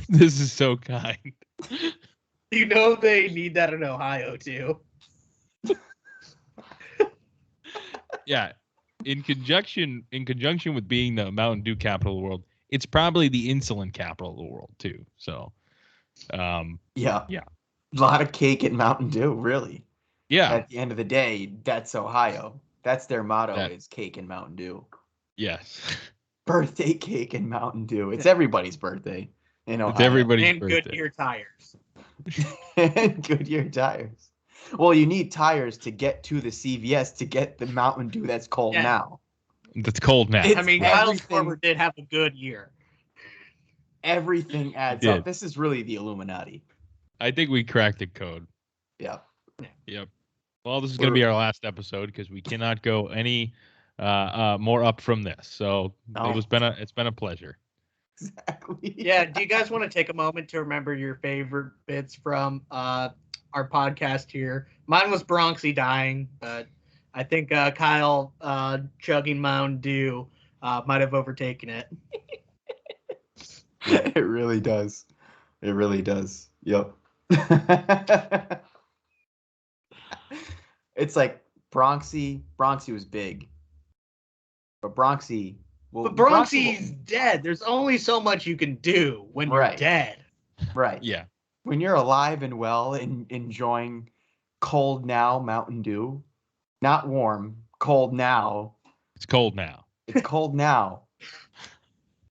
This is so kind. You know they need that in Ohio too. Yeah. In conjunction with being the Mountain Dew capital of the world, it's probably the insulin capital of the world too. So Yeah. Yeah. A lot of cake and Mountain Dew, really. Yeah. At the end of the day, that's Ohio. That's their motto is cake and Mountain Dew. Yes. Birthday cake and Mountain Dew. It's everybody's birthday in Ohio. It's everybody's And birthday. Goodyear tires. And Goodyear tires. Well, you need tires to get to the CVS to get the Mountain Dew that's cold now. That's cold now. I mean, Kyle Schwarber did have a good year. Everything adds up. This is really the Illuminati. I think we cracked the code. Yeah. Yep. Well, this is going to be our last episode because we cannot go any more up from this. So it's been a pleasure. Exactly. Yeah. Do you guys want to take a moment to remember your favorite bits from our podcast here? Mine was Bronxy dying, but I think Kyle chugging Mountain Dew might have overtaken it. It really does. It really does. Yep. It's like Bronxy. Bronxy was big, but Bronxy. Well, But Bronxy. Bronxy's dead. There's only so much you can do when you're Right. dead. Right. Yeah. When you're alive and well and enjoying cold now Mountain Dew, not warm, cold now. It's cold now. It's cold now.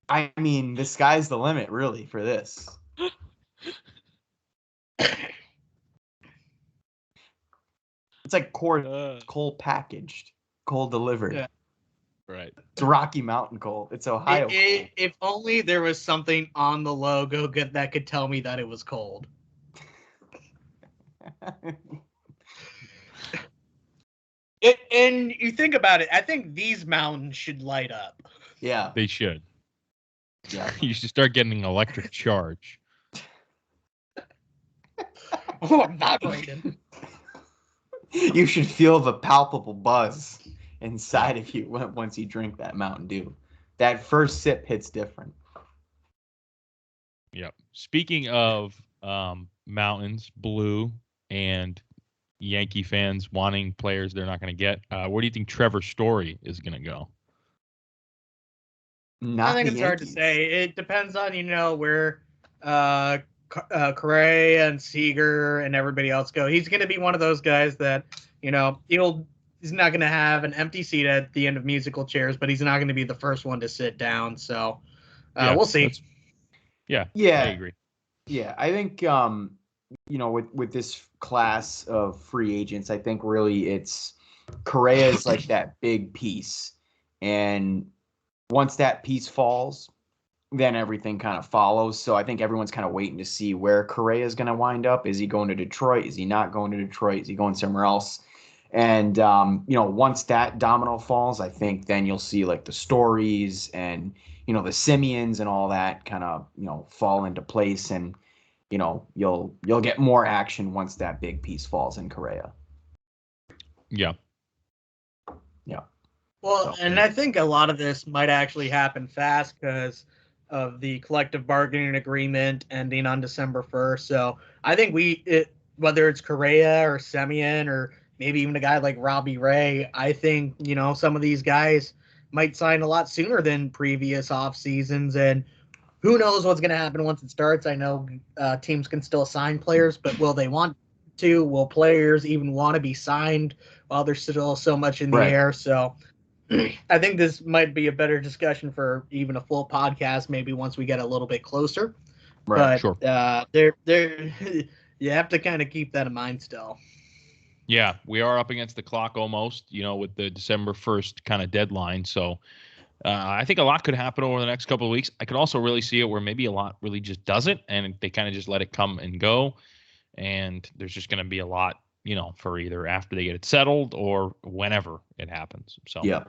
I mean, the sky's the limit, really, for this. It's like cold packaged, cold delivered. Yeah. Right. It's Rocky Mountain cold. It's Ohio cold. If only there was something on the logo that could tell me that it was cold. And you think about it, I think these mountains should light up. Yeah. They should. Yeah. You should start getting an electric charge. Oh, I'm vibrating. You should feel the palpable buzz inside of you once you drink that Mountain Dew. That first sip hits different. Yep. Speaking of mountains, blue, and Yankee fans wanting players they're not going to get, where do you think Trevor Story is going to go? Not I think the it's hard to Yankees. say. It depends on, where Correa and Seager and everybody else go. He's going to be one of those guys that, he's not going to have an empty seat at the end of musical chairs, but he's not going to be the first one to sit down. So we'll see. Yeah, Yeah. I agree. Yeah, I think with this class of free agents, I think really it's Correa is like that big piece, and once that piece falls, then everything kind of follows. So I think everyone's kind of waiting to see where Correa is going to wind up. Is he going to Detroit? Is he not going to Detroit? Is he going somewhere else? And once that domino falls, I think then you'll see like the Stories and the Simeons and all that kind of fall into place, and you'll get more action once that big piece falls in Correa. Yeah. Yeah. Well, and I think a lot of this might actually happen fast because of the collective bargaining agreement ending on December 1st. So I think whether it's Correa or Semien or maybe even a guy like Robbie Ray, I think, some of these guys might sign a lot sooner than previous off seasons. And who knows what's going to happen once it starts. I know teams can still sign players, but will they want to? Will players even want to be signed while there's still so much in the air? So I think this might be a better discussion for even a full podcast, maybe once we get a little bit closer. Right. But sure. You have to kind of keep that in mind still. Yeah, we are up against the clock almost, with the December 1st kind of deadline. So I think a lot could happen over the next couple of weeks. I could also really see it where maybe a lot really just doesn't, and they kind of just let it come and go. And there's just going to be a lot, for either after they get it settled or whenever it happens. So yeah.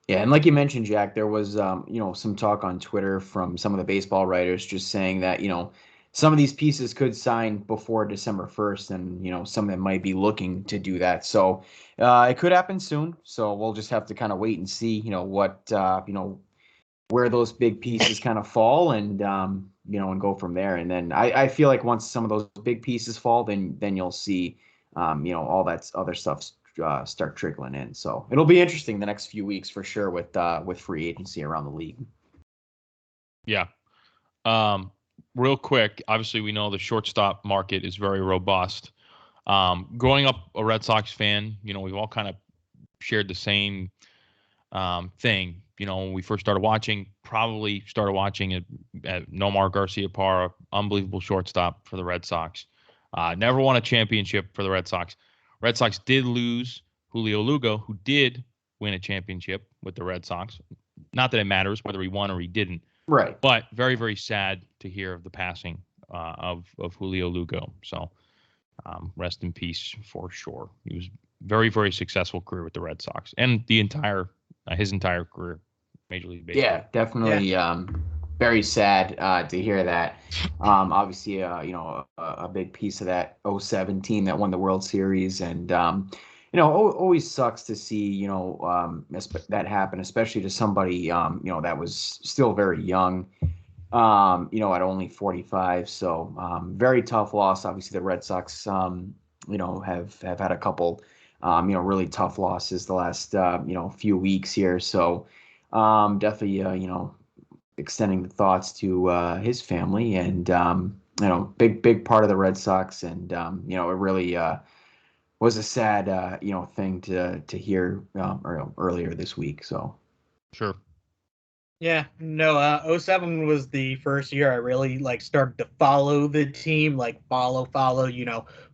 Yeah, and like you mentioned, Jack, there was some talk on Twitter from some of the baseball writers just saying that some of these pieces could sign before December 1st, and some of them might be looking to do that. So it could happen soon. So we'll just have to kind of wait and see, what where those big pieces kind of fall, and and go from there. And then I feel like once some of those big pieces fall, then you'll see all that other stuff start trickling in. So it'll be interesting the next few weeks for sure with free agency around the league. Yeah. Real quick, obviously we know the shortstop market is very robust. Growing up a Red Sox fan, we've all kind of shared the same thing. When we first started watching at Nomar Garciaparra, unbelievable shortstop for the Red Sox. Never won a championship for the Red Sox. Red Sox did lose Julio Lugo, who did win a championship with the Red Sox. Not that it matters whether he won or he didn't. Right. But very, very sad to hear of the passing of Julio Lugo. So rest in peace for sure. He was very, very successful career with the Red Sox and his entire career, Major League Baseball. Yeah, definitely. Yeah. Very sad to hear that. Obviously, a big piece of that 2007 team that won the World Series, and always sucks to see, that happen, especially to somebody, that was still very young, at only 45. So, very tough loss. Obviously, the Red Sox, have had a couple, really tough losses the last, few weeks here. So, definitely, extending the thoughts to his family and, big part of the Red Sox. And, it really, was a sad, thing to hear earlier this week. So Sure. Yeah, no, '07 was the first year I really like started to follow the team, like follow,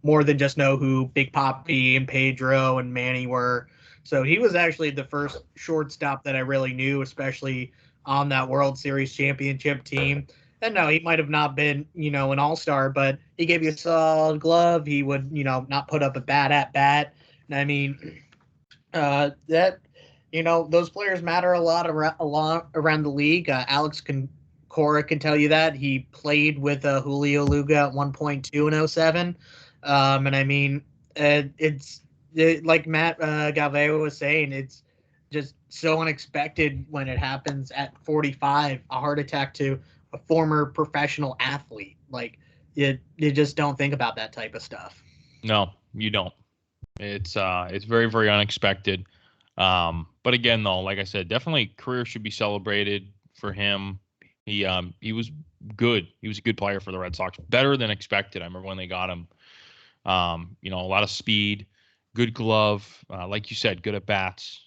more than just know who Big Papi and Pedro and Manny were. So he was actually the first shortstop that I really knew, especially on that World Series championship team. And no, he might have not been, an all-star, but he gave you a solid glove. He would, not put up a bad at bat. And I mean, that those players matter a lot around the league. Cora can tell you that he played with Julio Luga at 1.2 in '07. And I mean, like Matt Galveo was saying, it's just so unexpected when it happens at 45, a heart attack to a former professional athlete. Like you just don't think about that type of stuff. No, you don't. It's very, very unexpected. But again, though, like I said, definitely career should be celebrated for him. He was good. He was a good player for the Red Sox, better than expected. I remember when they got him. A lot of speed, good glove, like you said, good at bats,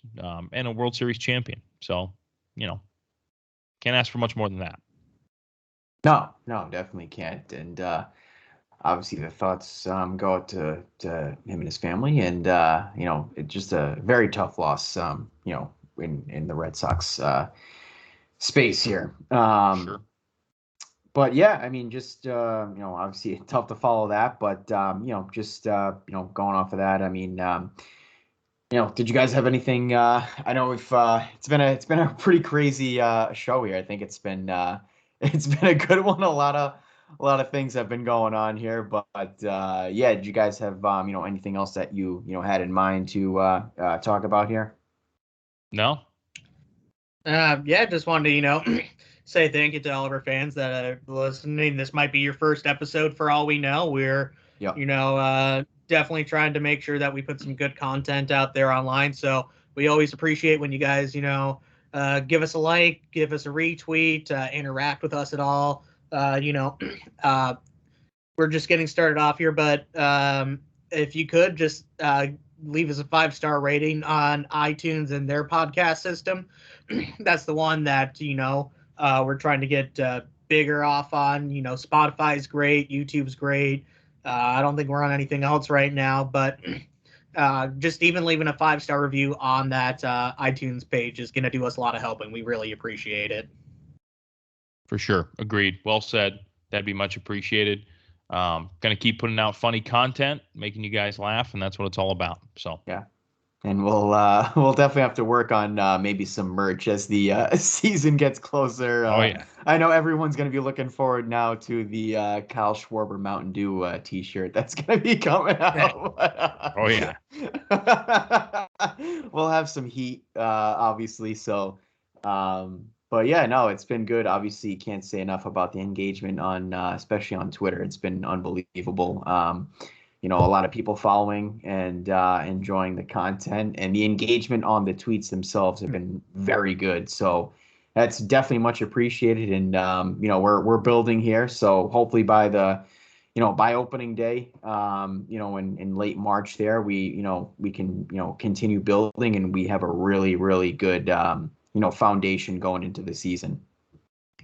and a World Series champion. So, can't ask for much more than that. no, definitely can't. And obviously the thoughts go out to him and his family. And it's just a very tough loss. In the Red Sox space here. Sure. But yeah, I mean, just obviously tough to follow that, but just going off of that, I mean, did you guys have anything? I know we've it's been a pretty crazy show here. I think it's been it's been a good one. A lot of things have been going on here, but yeah, did you guys have anything else that you had in mind to talk about here? No? Yeah, just wanted to, say thank you to all of our fans that are listening. This might be your first episode for all we know. We're, Yep. definitely trying to make sure that we put some good content out there online. So we always appreciate when you guys, give us a like, give us a retweet, interact with us at all. Uh, we're just getting started off here, but if you could just leave us a 5-star rating on iTunes and their podcast system. That's the one that we're trying to get bigger off on. Spotify's great, YouTube's great. I don't think we're on anything else right now, but just even leaving a 5-star review on that iTunes page is going to do us a lot of help, and we really appreciate it. For sure. Agreed. Well said. That'd be much appreciated. Going to keep putting out funny content, making you guys laugh, and that's what it's all about. So yeah, and we'll we'll definitely have to work on maybe some merch as the season gets closer. Oh yeah, I know everyone's going to be looking forward now to the Kyle Schwarber Mountain Dew T-shirt that's going to be coming out. Oh yeah. We'll have some heat, obviously. So, but yeah, no, it's been good. Obviously, can't say enough about the engagement on, especially on Twitter. It's been unbelievable. A lot of people following and enjoying the content, and the engagement on the tweets themselves have been very good. So that's definitely much appreciated. And we're building here. So hopefully by opening day, in late March there, we can continue building, and we have a really, really good foundation going into the season.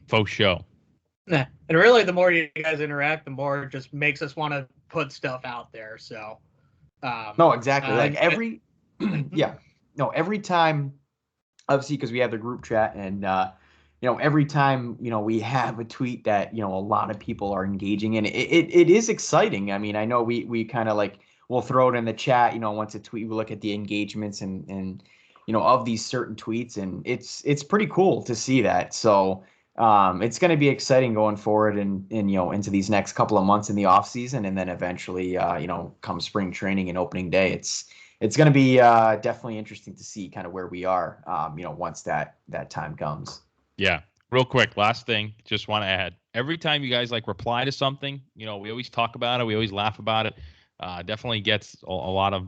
Faux show. Yeah. And really, the more you guys interact, the more it just makes us want to put stuff out there. So, no, exactly. Like every, yeah, no, every time, obviously, because we have the group chat, and every time we have a tweet that a lot of people are engaging in, it is exciting. I mean, I know we kind of like we'll throw it in the chat. Once a tweet, we look at the engagements and of these certain tweets, and it's pretty cool to see that. So. it's going to be exciting going forward and into these next couple of months in the off season, and then eventually come spring training and opening day. It's going to be definitely interesting to see kind of where we are once that time comes. Yeah. Real quick, last thing, just want to add. Every time you guys reply to something, we always talk about it, we always laugh about it. Definitely gets a lot of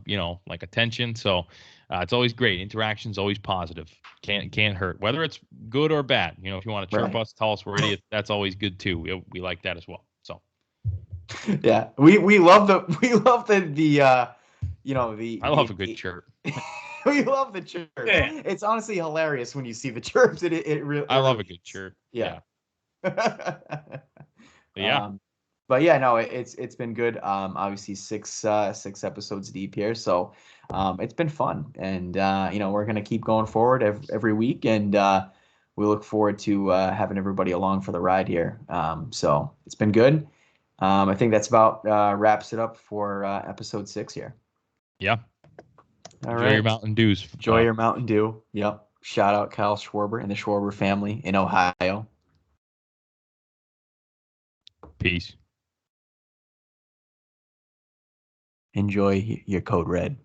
attention. So it's always great. Interaction's always positive. Can't hurt. Whether it's good or bad. If you want to chirp Right. us, tell us we're idiots. That's always good too. We like that as well. So yeah, we love the I love a good chirp. we love the chirp. Yeah. It's honestly hilarious when you see the chirps. It really. I love a good chirp. Yeah. Yeah. But yeah, no, it's been good. Obviously six episodes deep here, so it's been fun, and we're gonna keep going forward every week, and we look forward to having everybody along for the ride here. So it's been good. I think that's about wraps it up for episode 6 here. Yeah. All Enjoy right. your Mountain Dews. Enjoy your Mountain Dew. Yep. Shout out Kyle Schwarber and the Schwarber family in Ohio. Peace. Enjoy your Code Red.